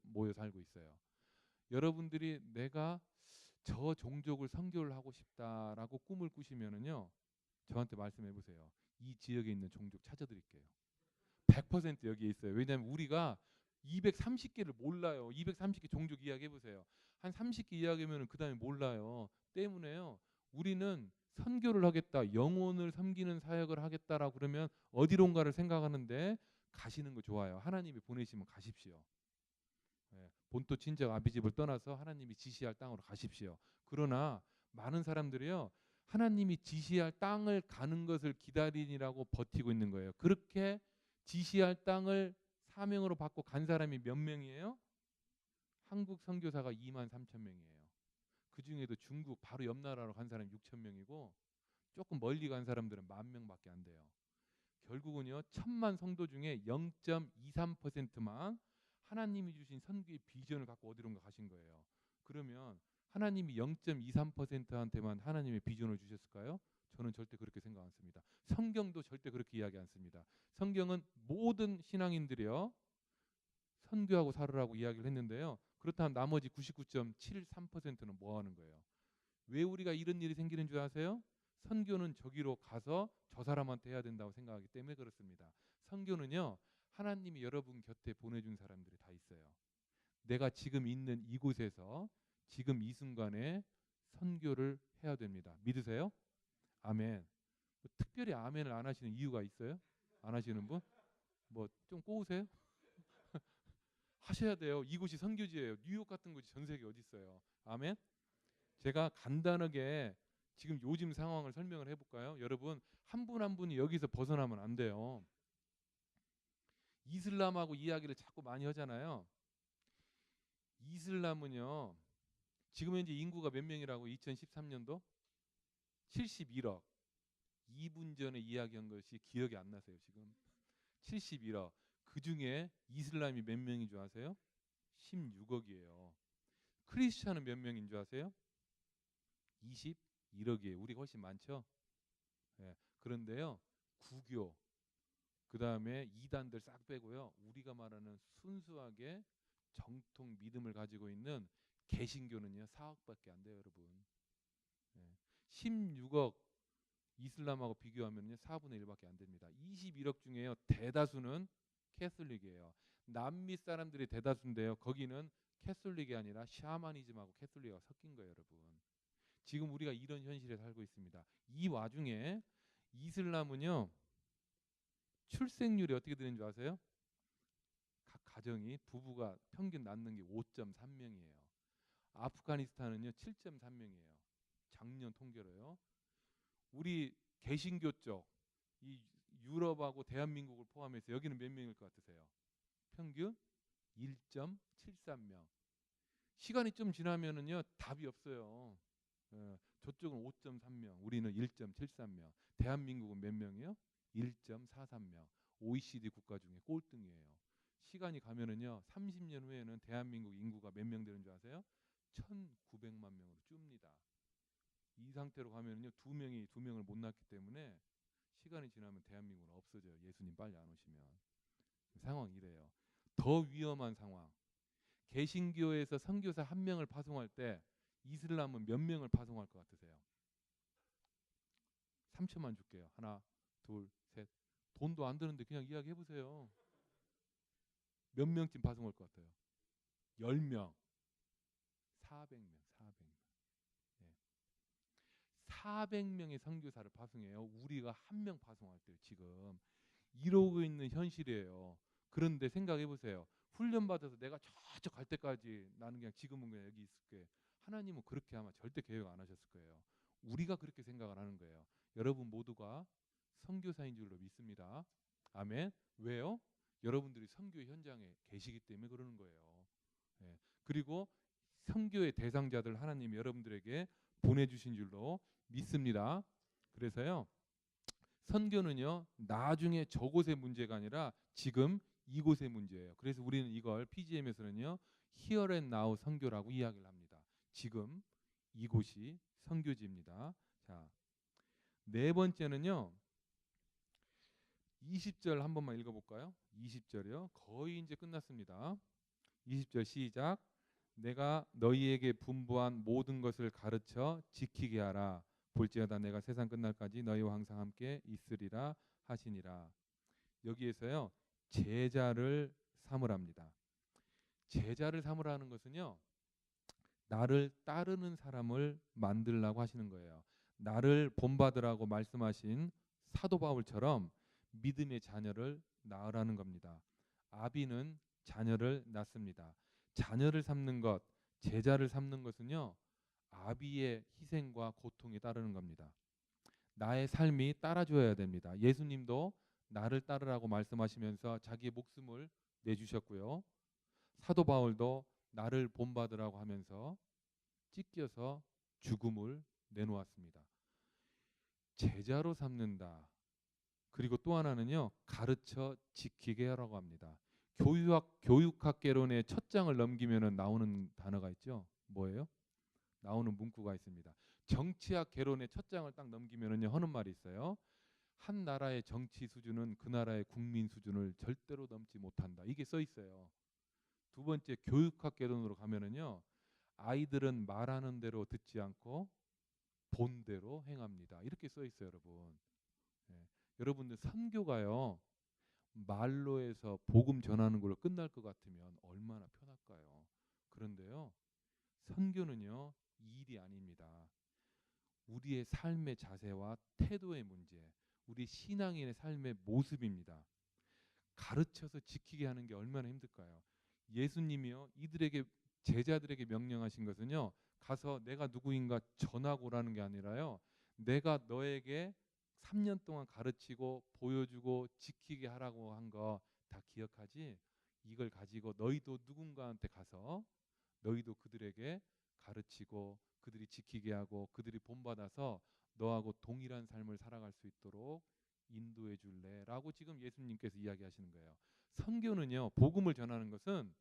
모여 살고 있어요. 여러분들이 내가 저 종족을 선교를 하고 싶다라고 꿈을 꾸시면은요 저한테 말씀해 보세요. 이 지역에 있는 종족 찾아드릴게요. 100% 여기에 있어요. 왜냐하면 우리가 230개를 몰라요. 230개 종족 이야기해 보세요. 한 30개 이야기하면 그 다음에 몰라요. 때문에요. 우리는 선교를 하겠다, 영혼을 섬기는 사역을 하겠다라고 그러면 어디론가를 생각하는데 가시는 거 좋아요. 하나님이 보내시면 가십시오. 예, 본토 친정 아비 집을 떠나서 하나님이 지시할 땅으로 가십시오. 그러나 많은 사람들이요. 하나님이 지시할 땅을 가는 것을 기다리느라고 버티고 있는 거예요. 그렇게 지시할 땅을 사명으로 받고 간 사람이 몇 명이에요? 한국 선교사가 2만 3천 명이에요. 그 중에도 중국 바로 옆 나라로 간 사람이 6천 명이고 조금 멀리 간 사람들은 10,000명밖에 안 돼요. 결국은요 1,000만 성도 중에 0.23%만 하나님이 주신 선교의 비전을 갖고 어디론가 가신 거예요. 그러면 하나님이 0.23%한테만 하나님의 비전을 주셨을까요? 저는 절대 그렇게 생각 않습니다. 성경도 절대 그렇게 이야기 않습니다. 성경은 모든 신앙인들이요 선교하고 살으라고 이야기를 했는데요. 그렇다면 나머지 99.73%는 뭐 하는 거예요? 왜 우리가 이런 일이 생기는 줄 아세요? 선교는 저기로 가서 저 사람한테 해야 된다고 생각하기 때문에 그렇습니다. 선교는요 하나님이 여러분 곁에 보내준 사람들이 다 있어요. 내가 지금 있는 이곳에서 지금 이 순간에 선교를 해야 됩니다. 믿으세요? 아멘. 특별히 아멘을 안 하시는 이유가 있어요? 안 하시는 분? 뭐 좀 꼬우세요? 하셔야 돼요. 이곳이 선교지예요. 뉴욕 같은 곳이 전 세계 어디 있어요? 아멘. 제가 간단하게 지금 요즘 상황을 설명을 해볼까요? 여러분 한 분 한 분이 여기서 벗어나면 안 돼요. 이슬람하고 이야기를 자꾸 많이 하잖아요. 이슬람은요 지금 현재 인구가 몇 명이라고 2013년도 71억. 2분 전에 이야기한 것이 기억이 안 나세요 지금. 71억. 그 중에 이슬람이 몇 명인 줄 아세요? 16억이에요. 크리스찬은 몇 명인 줄 아세요? 21억이에요. 우리가 훨씬 많죠. 예. 그런데요 구교 그 다음에 이단들 싹 빼고요 우리가 말하는 순수하게 정통 믿음을 가지고 있는 개신교는요 4억밖에 안 돼요 여러분. 예. 16억 이슬람하고 비교하면요 4분의 1밖에 안 됩니다. 21억 중에요 대다수는 캐톨릭이에요. 남미 사람들이 대다수인데요 거기는 캐톨릭이 아니라 샤머니즘하고 캐톨릭하고 섞인 거예요 여러분. 지금 우리가 이런 현실에 살고 있습니다. 이 와중에 이슬람은요 출생률이 어떻게 되는 줄 아세요? 각 가정이 부부가 평균 낳는 게 5.3명이에요. 아프가니스탄은요 7.3명이에요. 작년 통계로요. 우리 개신교 쪽 이 유럽하고 대한민국을 포함해서 여기는 몇 명일 것 같으세요? 평균 1.73명. 시간이 좀 지나면은요 답이 없어요. 저쪽은 5.3명, 우리는 1.73명. 대한민국은 몇 명이요? 1.43명. OECD 국가 중에 꼴등이에요. 시간이 가면은요 30년 후에는 대한민국 인구가 몇 명 되는 줄 아세요? 1,900만 명으로 줍니다. 이 상태로 가면은요 두 명을 못 낳기 때문에 시간이 지나면 대한민국은 없어져요. 예수님 빨리 안 오시면. 상황이 이래요. 더 위험한 상황. 개신교에서 선교사 한 명을 파송할 때 이슬람은 몇 명을 파송할 것 같으세요? 3초만 줄게요. 하나, 둘, 셋. 돈도 안 드는데 그냥 이야기해 보세요. 몇 명쯤 파송할 것 같아요? 10명. 400명. 400명. 예. 400명의 선교사를 파송해요. 우리가 한 명 파송할 때 지금 이러고 있는 현실이에요. 그런데 생각해 보세요. 훈련 받아서 내가 저쪽 갈 때까지 나는 그냥 지금은 그냥 여기 있을게. 하나님은 그렇게 아마 절대 계획 안 하셨을 거예요. 우리가 그렇게 생각을 하는 거예요. 여러분 모두가 선교사인 줄로 믿습니다. 아멘. 왜요? 여러분들이 선교 현장에 계시기 때문에 그러는 거예요. 예. 그리고 선교의 대상자들 하나님이 여러분들에게 보내주신 줄로 믿습니다. 그래서요. 선교는요 나중에 저곳의 문제가 아니라 지금 이곳의 문제예요. 그래서 우리는 이걸 PGM에서는요 Here and Now 선교라고 이야기를 합니다. 지금 이곳이 선교지입니다. 자, 네 번째는요 20절 한 번만 읽어볼까요? 20절이요. 거의 이제 끝났습니다. 20절 시작. 내가 너희에게 분부한 모든 것을 가르쳐 지키게 하라. 볼지어다 내가 세상 끝날까지 너희와 항상 함께 있으리라 하시니라. 여기에서요 제자를 삼으랍니다. 제자를 삼으라는 것은요 나를 따르는 사람을 만들라고 하시는 거예요. 나를 본받으라고 말씀하신 사도 바울처럼 믿음의 자녀를 낳으라는 겁니다. 아비는 자녀를 낳습니다. 자녀를 삼는 것, 제자를 삼는 것은요 아비의 희생과 고통이 따르는 겁니다. 나의 삶이 따라줘야 됩니다. 예수님도 나를 따르라고 말씀하시면서 자기의 목숨을 내주셨고요. 사도 바울도 나를 본받으라고 하면서 찢겨서 죽음을 내놓았습니다. 제자로 삼는다. 그리고 또 하나는요, 가르쳐 지키게 하라고 합니다. 교육학개론의 첫 장을 넘기면은 나오는 단어가 있죠. 뭐예요? 나오는 문구가 있습니다. 정치학 개론의 첫 장을 딱 넘기면은요, 하는 말이 있어요. 한 나라의 정치 수준은 그 나라의 국민 수준을 절대로 넘지 못한다. 이게 써 있어요. 두 번째, 교육학 개론으로 가면은요, 아이들은 말하는 대로 듣지 않고 본대로 행합니다. 이렇게 써 있어요, 여러분. 예. 여러분들 선교가요, 말로 해서 복음 전하는 걸로 끝날 것 같으면 얼마나 편할까요? 그런데요, 선교는요, 일이 아닙니다. 우리의 삶의 자세와 태도의 문제, 우리 신앙인의 삶의 모습입니다. 가르쳐서 지키게 하는 게 얼마나 힘들까요? 예수님이요, 이들에게, 제자들에게 명령하신 것은요, 가서 내가 누구인가 전하고라는 게 아니라요, 내가 너에게 3년 동안 가르치고 보여주고 지키게 하라고 한 거 다 기억하지? 이걸 가지고 너희도 누군가한테 가서 너희도 그들에게 가르치고 그들이 지키게 하고 그들이 본받아서 너하고 동일한 삶을 살아갈 수 있도록 인도해 줄래라고 지금 예수님께서 이야기하시는 거예요. 선교는요, 복음을 전하는 것은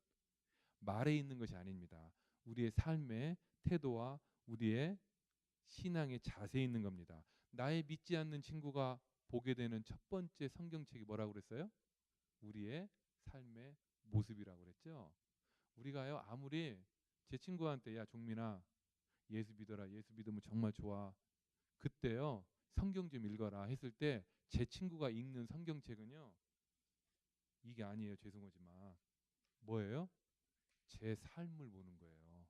말에 있는 것이 아닙니다. 우리의 삶의 태도와 우리의 신앙의 자세에 있는 겁니다. 나의 믿지 않는 친구가 보게 되는 첫 번째 성경책이 뭐라고 그랬어요? 우리의 삶의 모습이라고 그랬죠. 우리가요, 아무리 제 친구한테 야 종민아, 예수 믿어라, 예수 믿으면 정말 좋아, 그때요 성경 좀 읽어라 했을 때 제 친구가 읽는 성경책은요, 이게 아니에요. 죄송하지만 뭐예요? 제 삶을 보는 거예요.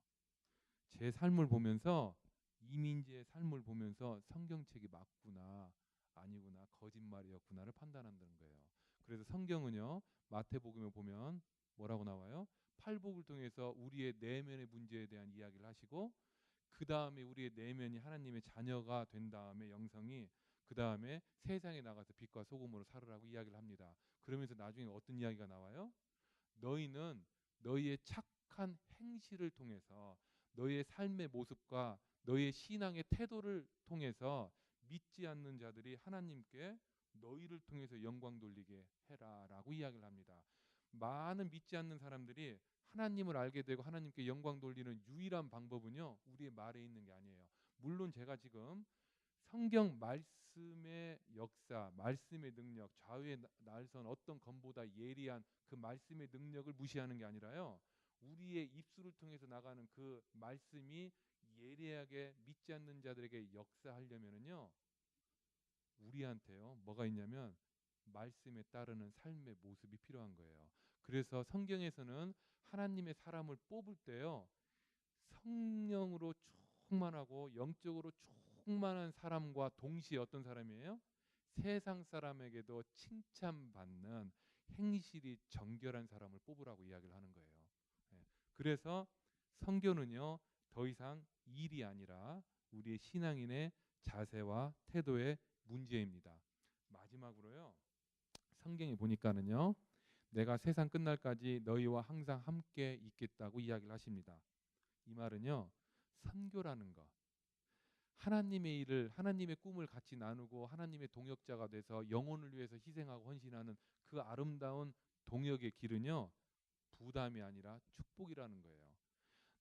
제 삶을 보면서, 이민재의 삶을 보면서 성경책이 맞구나 아니구나 거짓말이었구나를 판단한다는 거예요. 그래서 성경은요, 마태복음에 보면 뭐라고 나와요? 팔복을 통해서 우리의 내면의 문제에 대한 이야기를 하시고, 그 다음에 우리의 내면이 하나님의 자녀가 된 다음에 영성이, 그 다음에 세상에 나가서 빛과 소금으로 살으라고 이야기를 합니다. 그러면서 나중에 어떤 이야기가 나와요? 너희는 너희의 착한 행실을 통해서, 너희의 삶의 모습과 너희의 신앙의 태도를 통해서 믿지 않는 자들이 하나님께 너희를 통해서 영광 돌리게 해라라고 이야기를 합니다. 많은 믿지 않는 사람들이 하나님을 알게 되고 하나님께 영광 돌리는 유일한 방법은요, 우리의 말에 있는 게 아니에요. 물론 제가 지금 성경 말씀의 역사, 말씀의 능력, 좌우의 날선 어떤 검보다 예리한 그 말씀의 능력을 무시하는 게 아니라요, 우리의 입술을 통해서 나가는 그 말씀이 예리하게 믿지 않는 자들에게 역사하려면은요, 우리한테요 뭐가 있냐면 말씀에 따르는 삶의 모습이 필요한 거예요. 그래서 성경에서는 하나님의 사람을 뽑을 때요, 성령으로 충만하고 영적으로 충만한 사람과 동시에 어떤 사람이에요? 세상 사람에게도 칭찬받는 행실이 정결한 사람을 뽑으라고 이야기를 하는 거예요. 예. 그래서 성교는요, 더 이상 일이 아니라 우리의 신앙인의 자세와 태도의 문제입니다. 마지막으로요, 성경에 보니까는요, 내가 세상 끝날까지 너희와 항상 함께 있겠다고 이야기를 하십니다. 이 말은요, 선교라는 거, 하나님의 일을, 하나님의 꿈을 같이 나누고 하나님의 동역자가 돼서 영혼을 위해서 희생하고 헌신하는 그 아름다운 동역의 길은요, 부담이 아니라 축복이라는 거예요.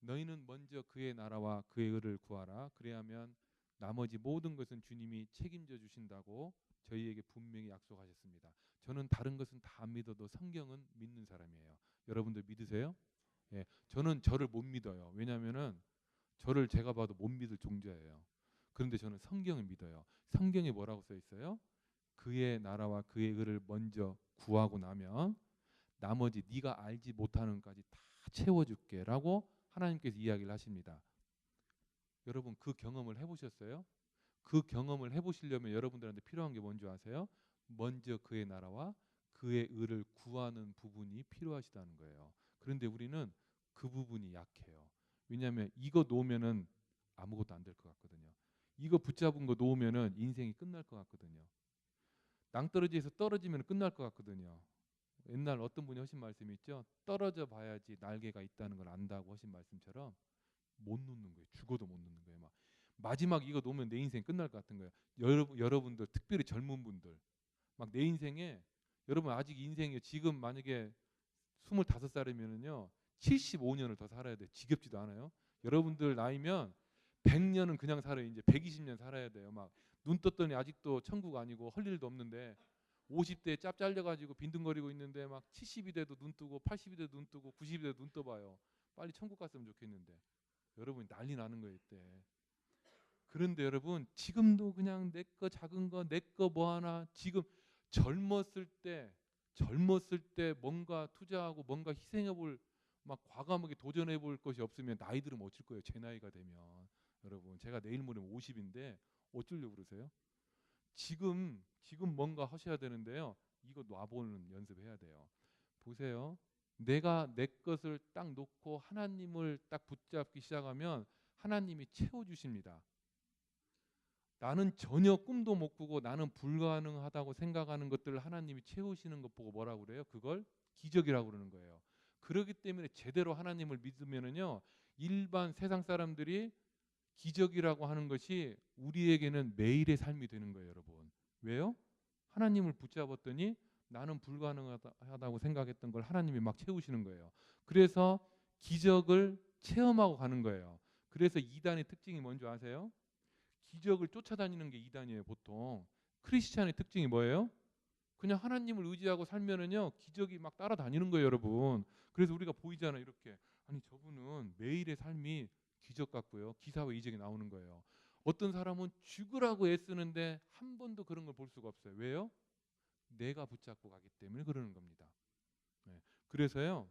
너희는 먼저 그의 나라와 그의 의를 구하라. 그래야면 나머지 모든 것은 주님이 책임져 주신다고 저희에게 분명히 약속하셨습니다. 저는 다른 것은 다 안 믿어도 성경은 믿는 사람이에요. 여러분들 믿으세요? 예, 저는 저를 못 믿어요. 왜냐하면은 저를 제가 봐도 못 믿을 종자예요. 그런데 저는 성경을 믿어요. 성경에 뭐라고 써 있어요? 그의 나라와 그의 의를 먼저 구하고 나면 나머지 네가 알지 못하는 것까지 다 채워줄게라고 하나님께서 이야기를 하십니다. 여러분 그 경험을 해보셨어요? 그 경험을 해보시려면 여러분들한테 필요한 게 뭔지 아세요? 먼저 그의 나라와 그의 의를 구하는 부분이 필요하시다는 거예요. 그런데 우리는 그 부분이 약해요. 왜냐하면 이거 놓으면은 아무것도 안 될 것 같거든요. 이거 붙잡은 거 놓으면은 인생이 끝날 것 같거든요. 낭떠러지에서 떨어지면 끝날 것 같거든요. 옛날 어떤 분이 하신 말씀이 있죠. 떨어져 봐야지 날개가 있다는 걸 안다고 하신 말씀처럼 못 놓는 거예요. 죽어도 못 놓는 거예요. 막 마지막 이거 놓으면 내 인생 끝날 것 같은 거예요. 여러분들 특별히 젊은 분들 막 내 인생에 여러분 아직 인생에 지금 만약에 25살이면은요 75년을 더 살아야 돼. 지겹지도 않아요. 여러분들 나이면 100년은 그냥 살아요. 이제 120년 살아야 돼요. 막 눈 떴더니 아직도 천국 아니고 할 일도 없는데 50대에 짭 잘려가지고 빈둥거리고 있는데 막 70이 돼도 눈 뜨고 80이 돼도 눈 뜨고 90이 돼도 눈 떠봐요. 빨리 천국 갔으면 좋겠는데 여러분이 난리 나는 거예요 이때. 그런데 여러분 지금도 그냥 내 거 작은 거 내 거 뭐 하나 지금 젊었을 때 뭔가 투자하고 뭔가 희생해 볼 막 과감하게 도전해 볼 것이 없으면 나이 들으면 어쩔 거예요. 제 나이가 되면 여러분 제가 내일 모레면 50인데 어쩌려고 그러세요? 지금 뭔가 하셔야 되는데요. 이거 놔보는 연습해야 돼요. 보세요. 내가 내 것을 딱 놓고 하나님을 딱 붙잡기 시작하면 하나님이 채워주십니다. 나는 전혀 꿈도 못 꾸고 나는 불가능하다고 생각하는 것들을 하나님이 채우시는 것 보고 뭐라고 그래요? 그걸 기적이라고 그러는 거예요. 그렇기 때문에 제대로 하나님을 믿으면은요 일반 세상 사람들이 기적이라고 하는 것이 우리에게는 매일의 삶이 되는 거예요, 여러분. 왜요? 하나님을 붙잡았더니 나는 불가능하다고 생각했던 걸 하나님이 막 채우시는 거예요. 그래서 기적을 체험하고 가는 거예요. 그래서 이단의 특징이 뭔지 아세요? 기적을 쫓아다니는 게 이단이에요, 보통. 크리스찬의 특징이 뭐예요? 그냥 하나님을 의지하고 살면은요 기적이 막 따라다니는 거예요, 여러분. 그래서 우리가 보이잖아요, 이렇게. 아니 저분은 매일의 삶이 기적 같고요. 기사와 이적이 나오는 거예요. 어떤 사람은 죽으라고 애쓰는데 한 번도 그런 걸 볼 수가 없어요. 왜요? 내가 붙잡고 가기 때문에 그러는 겁니다. 네. 그래서요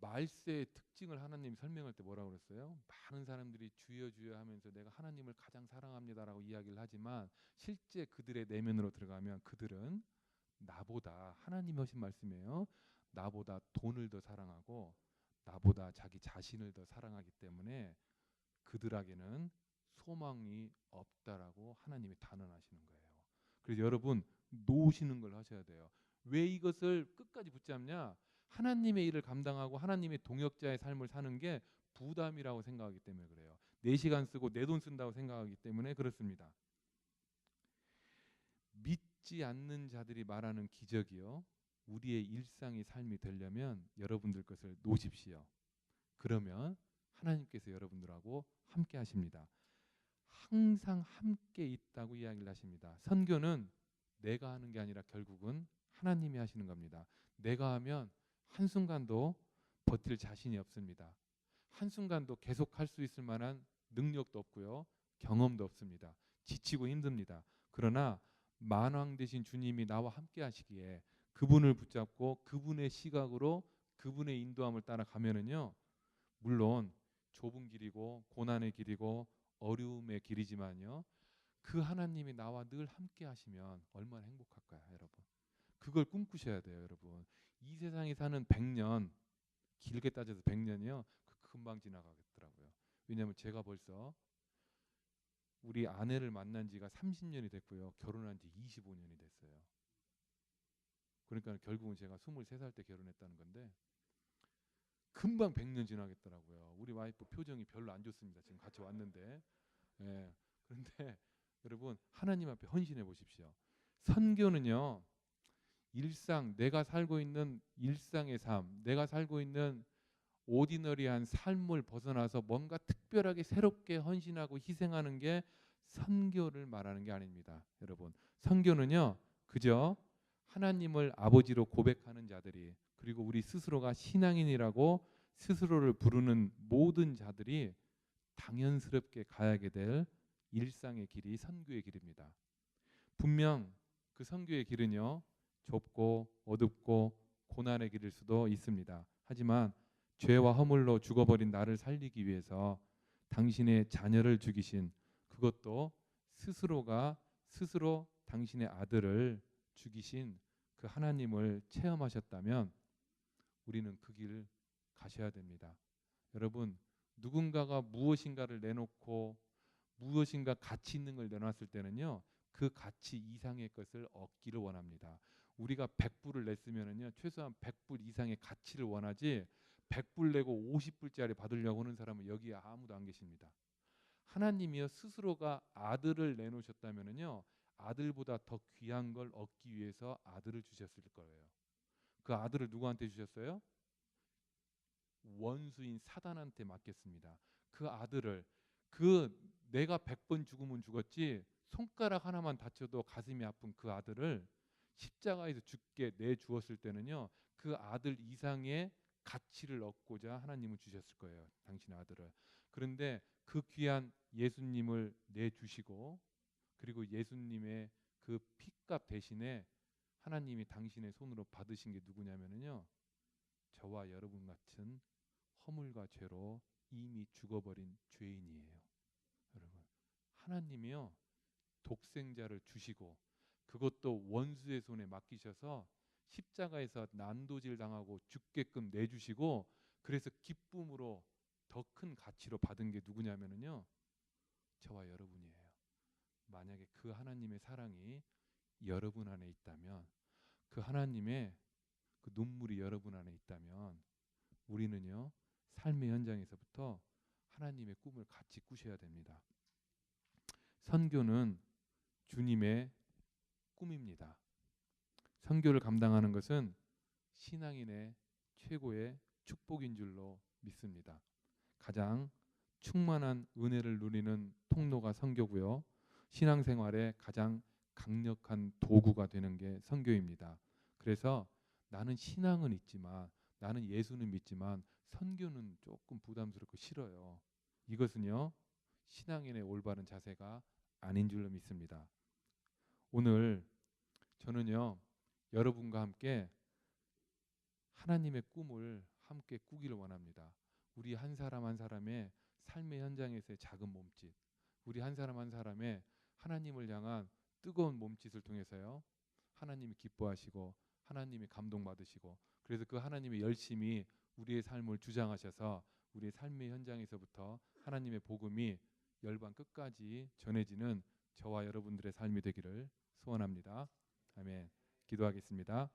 말세의 특징을 하나님이 설명할 때 뭐라고 그랬어요? 많은 사람들이 주여 주여 하면서 내가 하나님을 가장 사랑합니다라고 이야기를 하지만 실제 그들의 내면으로 들어가면 그들은 나보다 하나님이 하신 말씀이에요. 나보다 돈을 더 사랑하고 나보다 자기 자신을 더 사랑하기 때문에 그들에게는 소망이 없다라고 하나님이 단언하시는 거예요. 그래서 여러분 놓으시는 걸 하셔야 돼요. 왜 이것을 끝까지 붙잡냐? 하나님의 일을 감당하고 하나님의 동역자의 삶을 사는 게 부담이라고 생각하기 때문에 그래요. 4시간 쓰고 내 돈 쓴다고 생각하기 때문에 그렇습니다. 믿지 않는 자들이 말하는 기적이요. 우리의 일상의 삶이 되려면 여러분들 것을 놓으십시오. 그러면 하나님께서 여러분들하고 함께 하십니다. 항상 함께 있다고 이야기를 하십니다. 선교는 내가 하는 게 아니라 결국은 하나님이 하시는 겁니다. 내가 하면 한순간도 버틸 자신이 없습니다. 한순간도 계속 할 수 있을 만한 능력도 없고요. 경험도 없습니다. 지치고 힘듭니다. 그러나 만왕 되신 주님이 나와 함께 하시기에 그분을 붙잡고 그분의 시각으로 그분의 인도함을 따라가면은요. 물론 좁은 길이고 고난의 길이고 어려움의 길이지만요. 그 하나님이 나와 늘 함께 하시면 얼마나 행복할까요, 여러분? 그걸 꿈꾸셔야 돼요, 여러분. 이 세상에 사는 100년, 길게 따져서 100년이요. 금방 지나가겠더라고요. 왜냐하면 제가 벌써 우리 아내를 만난 지가 30년이 됐고요. 결혼한 지 25년이 됐어요. 그러니까 결국은 제가 23살 때 결혼했다는 건데 금방 100년 지나겠더라고요. 우리 와이프 표정이 별로 안 좋습니다. 지금 같이 왔는데. 예. 그런데 여러분 하나님 앞에 헌신해 보십시오. 선교는요. 일상 내가 살고 있는 일상의 삶, 내가 살고 있는 오디너리한 삶을 벗어나서 뭔가 특별하게 새롭게 헌신하고 희생하는 게 선교를 말하는 게 아닙니다. 여러분 선교는요. 그저 하나님을 아버지로 고백하는 자들이 그리고 우리 스스로가 신앙인이라고 스스로를 부르는 모든 자들이 당연스럽게 가야게 될 일상의 길이 선교의 길입니다. 분명 그 선교의 길은요. 좁고 어둡고 고난의 길일 수도 있습니다. 하지만 죄와 허물로 죽어버린 나를 살리기 위해서 당신의 자녀를 죽이신 그것도 스스로 당신의 아들을 죽이신 그 하나님을 체험하셨다면 우리는 그 길을 가셔야 됩니다. 여러분 누군가가 무엇인가를 내놓고 무엇인가 가치 있는 걸 내놨을 때는요. 그 가치 이상의 것을 얻기를 원합니다. 우리가 100불을 냈으면은요. 최소한 100불 이상의 가치를 원하지 100불 내고 50불짜리 받으려고 하는 사람은 여기에 아무도 안 계십니다. 하나님이요 스스로가 아들을 내놓으셨다면은요 아들보다 더 귀한 걸 얻기 위해서 아들을 주셨을 거예요. 그 아들을 누구한테 주셨어요? 원수인 사단한테 맡겼습니다. 그 아들을 내가 100번 죽으면 죽었지 손가락 하나만 다쳐도 가슴이 아픈 그 아들을 십자가에서 죽게 내주었을 때는요 그 아들 이상의 가치를 얻고자 하나님은 주셨을 거예요. 당신의 아들을. 그런데 그 귀한 예수님을 내주시고 그리고 예수님의 그 피값 대신에 하나님이 당신의 손으로 받으신 게 누구냐면요 저와 여러분 같은 허물과 죄로 이미 죽어버린 죄인이에요. 여러분 하나님이요 독생자를 주시고 그것도 원수의 손에 맡기셔서 십자가에서 난도질 당하고 죽게끔 내주시고 그래서 기쁨으로 더 큰 가치로 받은 게 누구냐면요 저와 여러분이에요. 만약에 그 하나님의 사랑이 여러분 안에 있다면 그 하나님의 그 눈물이 여러분 안에 있다면 우리는요 삶의 현장에서부터 하나님의 꿈을 같이 꾸셔야 됩니다. 선교는 주님의 꿈입니다. 선교를 감당하는 것은 신앙인의 최고의 축복인 줄로 믿습니다. 가장 충만한 은혜를 누리는 통로가 선교고요. 신앙생활의 가장 강력한 도구가 되는 게 선교입니다. 그래서 나는 신앙은 있지만 나는 예수는 믿지만 선교는 조금 부담스럽고 싫어요. 이것은요 신앙인의 올바른 자세가 아닌 줄로 믿습니다. 오늘 저는요 여러분과 함께 하나님의 꿈을 함께 꾸기를 원합니다. 우리 한 사람 한 사람의 삶의 현장에서의 작은 몸짓, 우리 한 사람 한 사람의 하나님을 향한 뜨거운 몸짓을 통해서요 하나님이 기뻐하시고 하나님이 감동받으시고 그래서 그 하나님이 열심히 우리의 삶을 주장하셔서 우리의 삶의 현장에서부터 하나님의 복음이 열방 끝까지 전해지는 저와 여러분들의 삶이 되기를 소원합니다. 아멘. 기도하겠습니다.